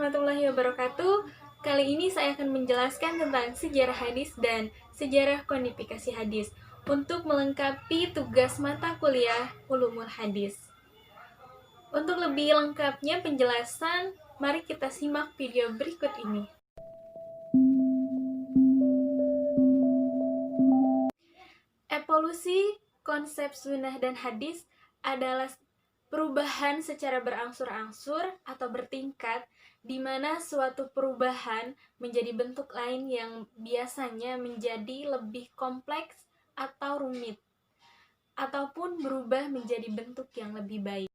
warahmatullahi wabarakatuh. Kali ini saya akan menjelaskan tentang sejarah hadis dan sejarah kodifikasi hadis untuk melengkapi tugas mata kuliah Ulumul Hadis. Untuk lebih lengkapnya penjelasan, mari kita simak video berikut ini. Evolusi konsep sunnah dan hadis adalah perubahan secara berangsur-angsur atau bertingkat, di mana suatu perubahan menjadi bentuk lain yang biasanya menjadi lebih kompleks atau rumit, ataupun berubah menjadi bentuk yang lebih baik.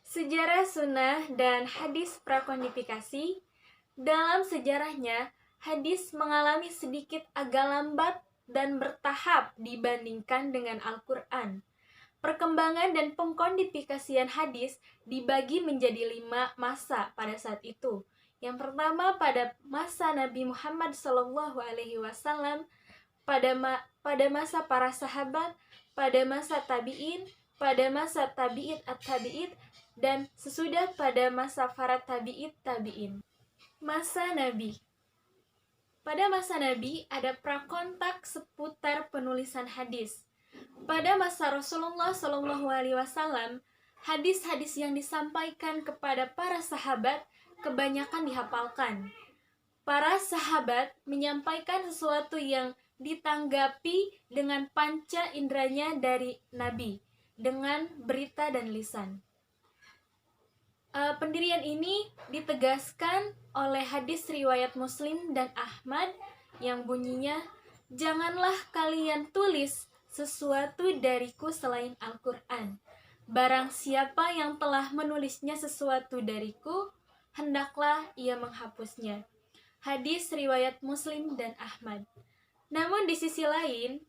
Sejarah sunnah dan hadis prakodifikasi. Dalam sejarahnya, hadis mengalami sedikit agak lambat dan bertahap dibandingkan dengan Al-Quran. Perkembangan dan pengkodifikasian hadis dibagi menjadi 5 masa pada saat itu. Yang pertama pada masa Nabi Muhammad SAW, pada masa para sahabat, pada masa tabi'in, pada masa tabi'it at-tabi'it, dan sesudah pada masa para tabi'it tabi'in. Masa Nabi. Pada masa Nabi ada prakontak seputar penulisan hadis. Pada masa Rasulullah SAW, hadis-hadis yang disampaikan kepada para sahabat kebanyakan dihafalkan. Para sahabat menyampaikan sesuatu yang ditanggapi dengan panca inderanya dari Nabi, dengan berita dan lisan. Pendirian ini ditegaskan oleh hadis riwayat Muslim dan Ahmad yang bunyinya, "Janganlah kalian tulis sesuatu dariku selain Al-Quran. Barang siapa yang telah menulisnya sesuatu dariku, hendaklah ia menghapusnya." Hadis riwayat Muslim dan Ahmad. Namun di sisi lain,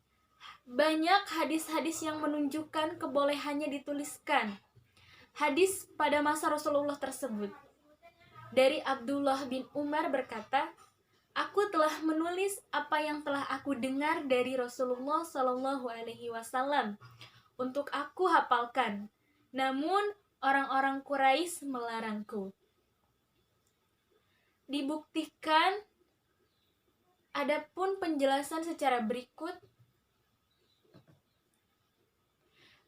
banyak hadis-hadis yang menunjukkan kebolehannya dituliskan. Hadis pada masa Rasulullah tersebut. Dari Abdullah bin Umar berkata, "Aku telah menulis apa yang telah aku dengar dari Rasulullah SAW untuk aku hafalkan. Namun orang-orang Quraisy melarangku." Dibuktikan, adapun penjelasan secara berikut.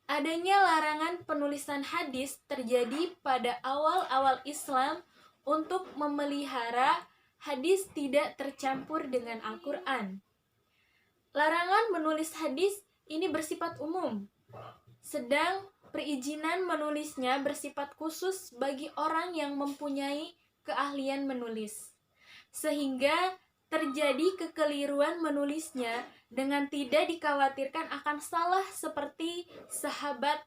Adanya larangan penulisan hadis terjadi pada awal-awal Islam untuk memelihara hadis tidak tercampur dengan Al-Quran. Larangan menulis hadis ini bersifat umum, sedang perizinan menulisnya bersifat khusus bagi orang yang mempunyai keahlian menulis, sehingga terjadi kekeliruan menulisnya dengan tidak dikhawatirkan akan salah seperti sahabat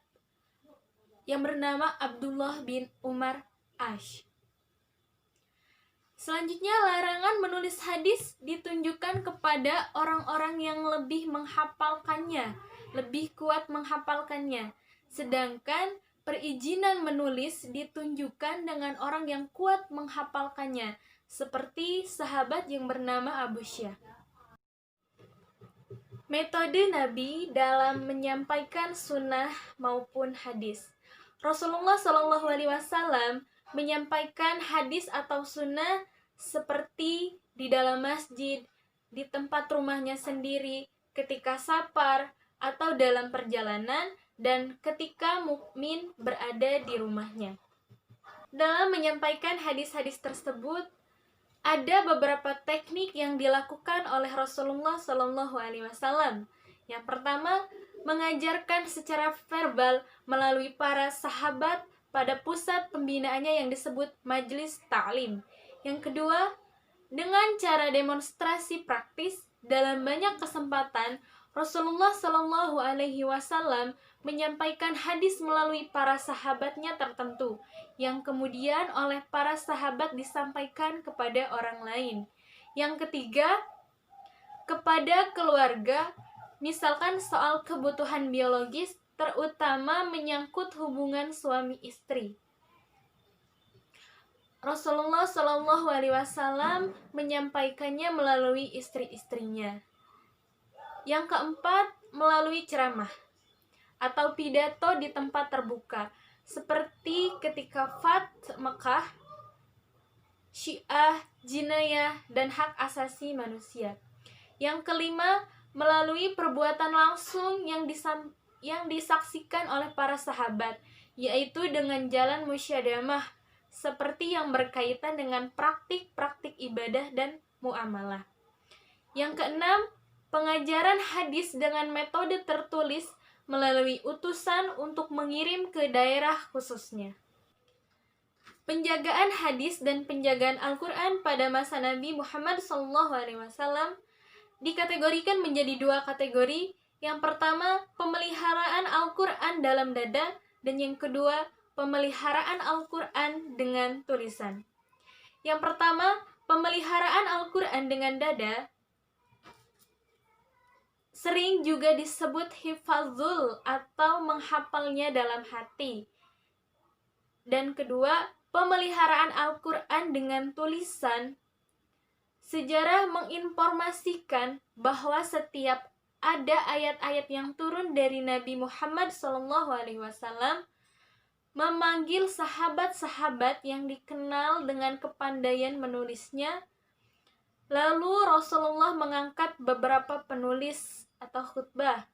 yang bernama Abdullah bin Umar Ash. Selanjutnya, larangan menulis hadis ditunjukkan kepada orang-orang yang lebih menghafalkannya, lebih kuat menghafalkannya. Sedangkan perizinan menulis ditunjukkan dengan orang yang kuat menghafalkannya, seperti sahabat yang bernama Abu Syah. Metode Nabi dalam menyampaikan sunnah maupun hadis. Rasulullah SAW menyampaikan hadis atau sunnah seperti di dalam masjid, di tempat rumahnya sendiri, ketika safar atau dalam perjalanan, dan ketika mukmin berada di rumahnya. Dalam menyampaikan hadis-hadis tersebut, ada beberapa teknik yang dilakukan oleh Rasulullah SAW. Yang pertama, mengajarkan secara verbal melalui para sahabat pada pusat pembinaannya yang disebut Majelis Ta'lim. Yang kedua, dengan cara demonstrasi praktis dalam banyak kesempatan, Rasulullah SAW menyampaikan hadis melalui para sahabatnya tertentu, yang kemudian oleh para sahabat disampaikan kepada orang lain. Yang ketiga, kepada keluarga, misalkan soal kebutuhan biologis, terutama menyangkut hubungan suami istri. Rasulullah SAW menyampaikannya melalui istri-istrinya. Yang keempat, melalui ceramah. atau pidato di tempat terbuka, seperti ketika Fath Mekah, Syiah, jinayah, dan hak asasi manusia. Yang kelima, melalui perbuatan langsung yang disaksikan oleh para sahabat, yaitu dengan jalan musyadamah, seperti yang berkaitan dengan praktik-praktik ibadah dan muamalah. Yang keenam, pengajaran hadis dengan metode tertulis melalui utusan untuk mengirim ke daerah khususnya. Penjagaan hadis dan penjagaan Al-Quran pada masa Nabi Muhammad SAW dikategorikan menjadi dua kategori. Yang pertama, pemeliharaan Al-Quran dalam dada, dan yang kedua, pemeliharaan Al-Quran dengan tulisan. Yang pertama, pemeliharaan Al-Quran dengan dada sering juga disebut hifazul atau menghafalnya dalam hati. Dan kedua, pemeliharaan Al-Quran dengan tulisan. Sejarah menginformasikan bahwa setiap ada ayat-ayat yang turun dari Nabi Muhammad SAW memanggil sahabat-sahabat yang dikenal dengan kepandaian menulisnya. Lalu Rasulullah mengangkat beberapa penulis atau khutbah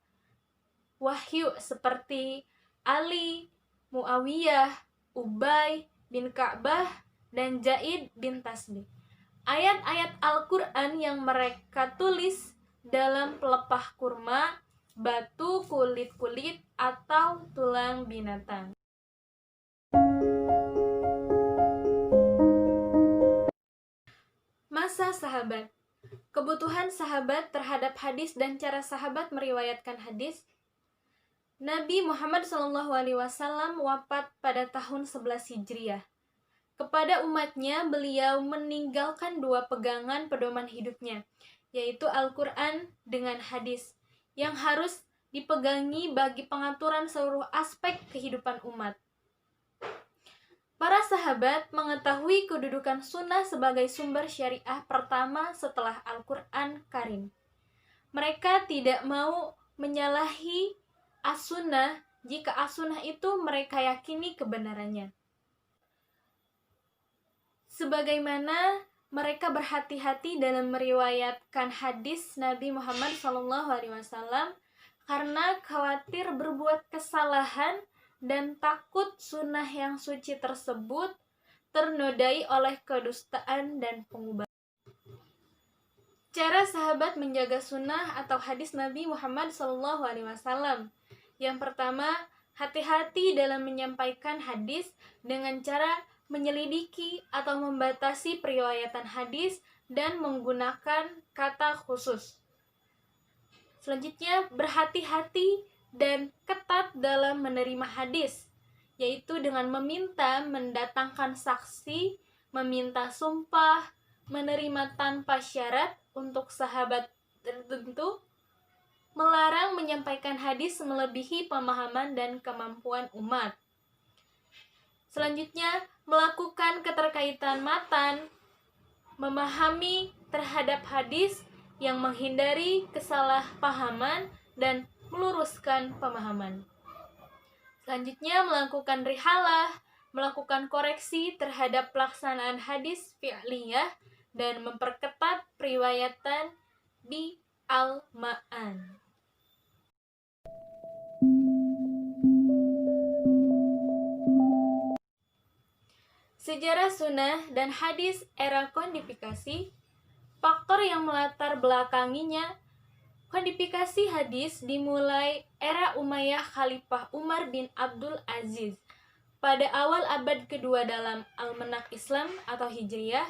wahyu seperti Ali, Muawiyah, Ubay bin Ka'bah, dan Zaid bin Tasbih. Ayat-ayat Al-Quran yang mereka tulis dalam pelepah kurma, batu, kulit-kulit, atau tulang binatang. Masa sahabat. Kebutuhan sahabat terhadap hadis dan cara sahabat meriwayatkan hadis. Nabi Muhammad SAW wafat pada tahun 11 Hijriah. Kepada umatnya, beliau meninggalkan dua pegangan pedoman hidupnya, yaitu Al-Quran dengan hadis, yang harus dipegangi bagi pengaturan seluruh aspek kehidupan umat. Para sahabat mengetahui kedudukan sunnah sebagai sumber syariah pertama setelah Al-Quran Karim. Mereka tidak mau menyalahi as-sunnah jika as-sunnah itu mereka yakini kebenarannya. Sebagaimana mereka berhati-hati dalam meriwayatkan hadis Nabi Muhammad SAW karena khawatir berbuat kesalahan dan takut sunnah yang suci tersebut ternodai oleh kedustaan dan pengubahan. Cara sahabat menjaga sunnah atau hadis Nabi Muhammad SAW. Yang pertama, hati-hati dalam menyampaikan hadis dengan cara menyelidiki atau membatasi periwayatan hadis dan menggunakan kata khusus. Selanjutnya, berhati-hati dan ketat dalam menerima hadis, yaitu dengan meminta mendatangkan saksi, meminta sumpah, menerima tanpa syarat untuk sahabat tertentu, melarang menyampaikan hadis melebihi pemahaman dan kemampuan umat. Selanjutnya, melakukan keterkaitan matan, memahami terhadap hadis yang menghindari kesalahpahaman dan meluruskan pemahaman. Selanjutnya, melakukan rihalah, melakukan koreksi terhadap pelaksanaan hadis fi'liyah dan memperketat periwayatan di Al-Ma'an. Sejarah sunnah dan hadis era kodifikasi. Faktor yang melatar belakanginya kodifikasi hadis dimulai era Umayyah Khalifah Umar bin Abdul Aziz pada awal abad kedua dalam Almanak Islam atau Hijriyah.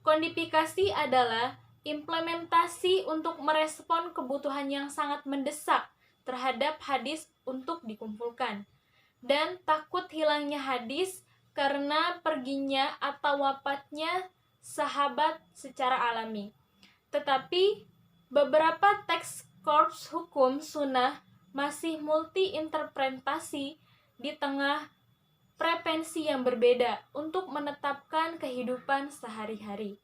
Kodifikasi adalah implementasi untuk merespon kebutuhan yang sangat mendesak terhadap hadis untuk dikumpulkan, dan takut hilangnya hadis karena perginya atau wafatnya sahabat secara alami. Tetapi beberapa teks korps hukum sunnah masih multi-interpretasi di tengah preferensi yang berbeda untuk menetapkan kehidupan sehari-hari.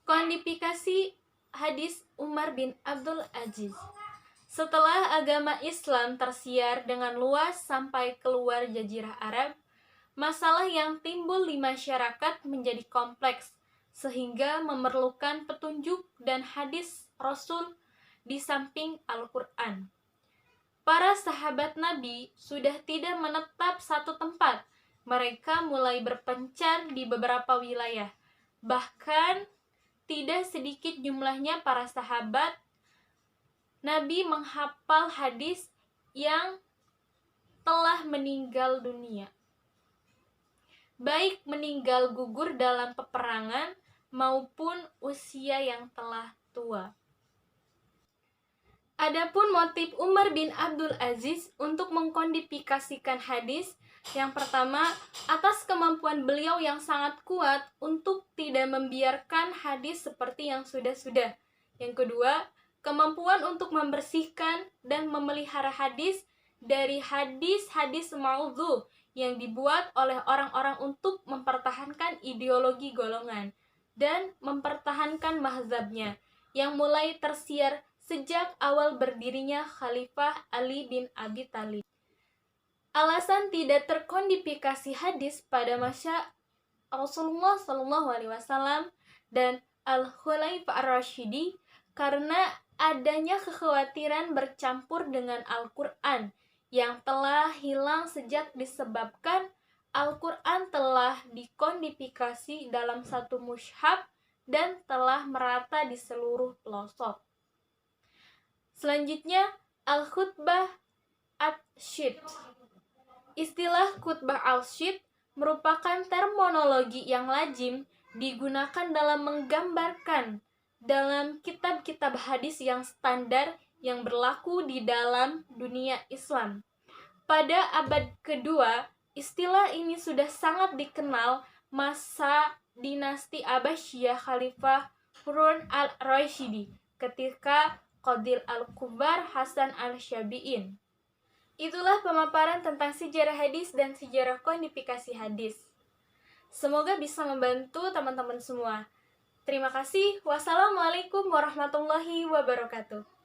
Kodifikasi hadis Umar bin Abdul Aziz. Setelah agama Islam tersiar dengan luas sampai keluar Jazirah Arab, masalah yang timbul di masyarakat menjadi kompleks, sehingga memerlukan petunjuk dan hadis Rasul di samping Al-Quran. Para sahabat Nabi sudah tidak menetap satu tempat. Mereka mulai berpencar di beberapa wilayah. Bahkan tidak sedikit jumlahnya para sahabat Nabi menghafal hadis yang telah meninggal dunia, baik meninggal gugur dalam peperangan maupun usia yang telah tua. Adapun motif Umar bin Abdul Aziz untuk mengkodifikasikan hadis, yang pertama, atas kemampuan beliau yang sangat kuat untuk tidak membiarkan hadis seperti yang sudah-sudah. Yang kedua, kemampuan untuk membersihkan dan memelihara hadis dari hadis-hadis maudhu yang dibuat oleh orang-orang untuk mempertahankan ideologi golongan dan mempertahankan mazhabnya yang mulai tersiar sejak awal berdirinya Khalifah Ali bin Abi Thalib. Alasan tidak terkodifikasi hadis pada masa Rasulullah SAW dan Al-Khulaifah Ar-Rasyidi karena adanya kekhawatiran bercampur dengan Al-Quran yang telah hilang sejak disebabkan Al-Quran telah dikodifikasi dalam satu mushaf dan telah merata di seluruh pelosok. Selanjutnya, Al-Khutbah Al-Syid. Istilah khutbah Al-Syid merupakan terminologi yang lazim digunakan dalam menggambarkan dalam kitab-kitab hadis yang standar yang berlaku di dalam dunia Islam. Pada abad kedua, istilah ini sudah sangat dikenal masa dinasti Abbasiyah Khalifah Harun al-Rasyidi ketika Qadil al-Kubar Hasan al-Syabi'in. Itulah pemaparan tentang sejarah hadis dan sejarah kodifikasi hadis. Semoga bisa membantu teman-teman semua. Terima kasih. Wassalamualaikum warahmatullahi wabarakatuh.